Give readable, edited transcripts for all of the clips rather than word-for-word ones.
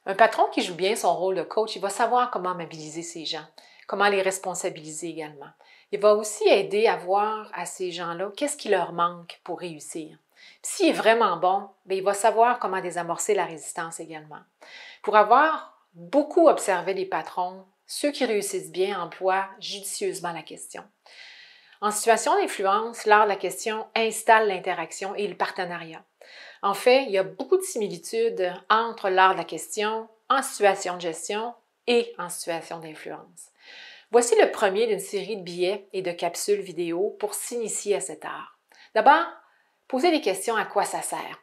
Un patron qui joue bien son rôle de coach, il va savoir comment mobiliser ses gens, comment les responsabiliser également. Il va aussi aider à voir à ces gens-là qu'est-ce qui leur manque pour réussir. S'il est vraiment bon, bien, il va savoir comment désamorcer la résistance également. Pour avoir beaucoup observé les patrons, ceux qui réussissent bien emploient judicieusement la question. En situation d'influence, l'art de la question installe l'interaction et le partenariat. En fait, il y a beaucoup de similitudes entre l'art de la question en situation de gestion et en situation d'influence. Voici le premier d'une série de billets et de capsules vidéo pour s'initier à cet art. D'abord, posez des questions à quoi ça sert.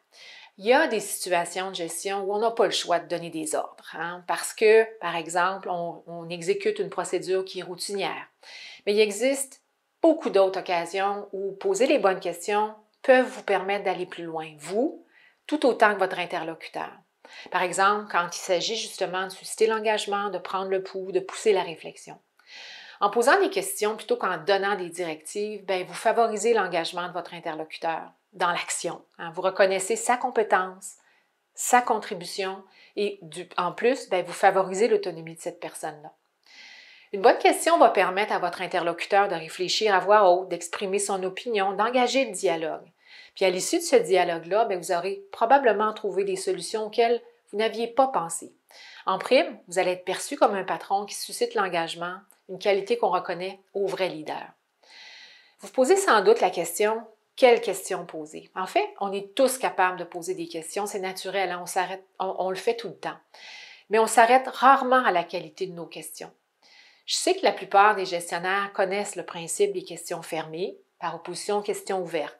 Il y a des situations de gestion où on n'a pas le choix de donner des ordres, parce que, par exemple, on exécute une procédure qui est routinière. Mais il existe beaucoup d'autres occasions où poser les bonnes questions peuvent vous permettre d'aller plus loin, vous, tout autant que votre interlocuteur. Par exemple, quand il s'agit justement de susciter l'engagement, de prendre le pouls, de pousser la réflexion. En posant des questions plutôt qu'en donnant des directives, vous favorisez l'engagement de votre interlocuteur dans l'action. Vous reconnaissez sa compétence, sa contribution et en plus, vous favorisez l'autonomie de cette personne-là. Une bonne question va permettre à votre interlocuteur de réfléchir à voix haute, d'exprimer son opinion, d'engager le dialogue. Puis à l'issue de ce dialogue-là, vous aurez probablement trouvé des solutions auxquelles vous n'aviez pas pensé. En prime, vous allez être perçu comme un patron qui suscite l'engagement, une qualité qu'on reconnaît aux vrais leaders. Vous posez sans doute la question, quelle question poser? En fait, on est tous capables de poser des questions, c'est naturel, on le fait tout le temps. Mais on s'arrête rarement à la qualité de nos questions. Je sais que la plupart des gestionnaires connaissent le principe des questions fermées, par opposition aux questions ouvertes,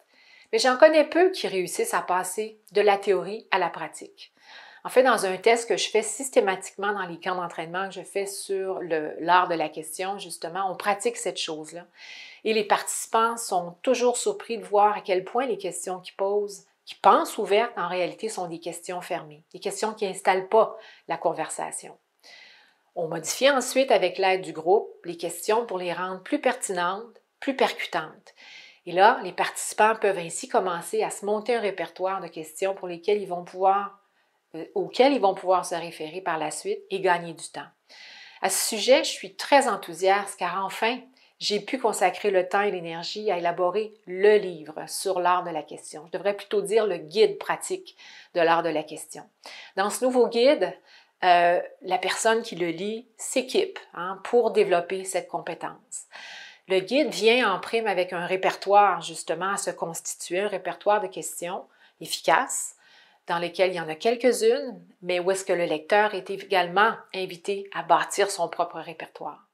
mais j'en connais peu qui réussissent à passer de la théorie à la pratique. En fait, dans un test que je fais systématiquement dans les camps d'entraînement que je fais sur l'art de la question, justement, on pratique cette chose-là. Et les participants sont toujours surpris de voir à quel point les questions qu'ils posent, qu'ils pensent ouvertes, en réalité sont des questions fermées, des questions qui n'installent pas la conversation. On modifie ensuite, avec l'aide du groupe, les questions pour les rendre plus pertinentes, plus percutantes. Et là, les participants peuvent ainsi commencer à se monter un répertoire de questions auxquelles ils vont pouvoir se référer par la suite et gagner du temps. À ce sujet, je suis très enthousiaste car enfin, j'ai pu consacrer le temps et l'énergie à élaborer le livre sur l'art de la question. Je devrais plutôt dire le guide pratique de l'art de la question. Dans ce nouveau guide, la personne qui le lit s'équipe pour développer cette compétence. Le guide vient en prime avec un répertoire justement à se constituer, un répertoire de questions efficaces, dans lesquelles il y en a quelques-unes, mais où est-ce que le lecteur est également invité à bâtir son propre répertoire.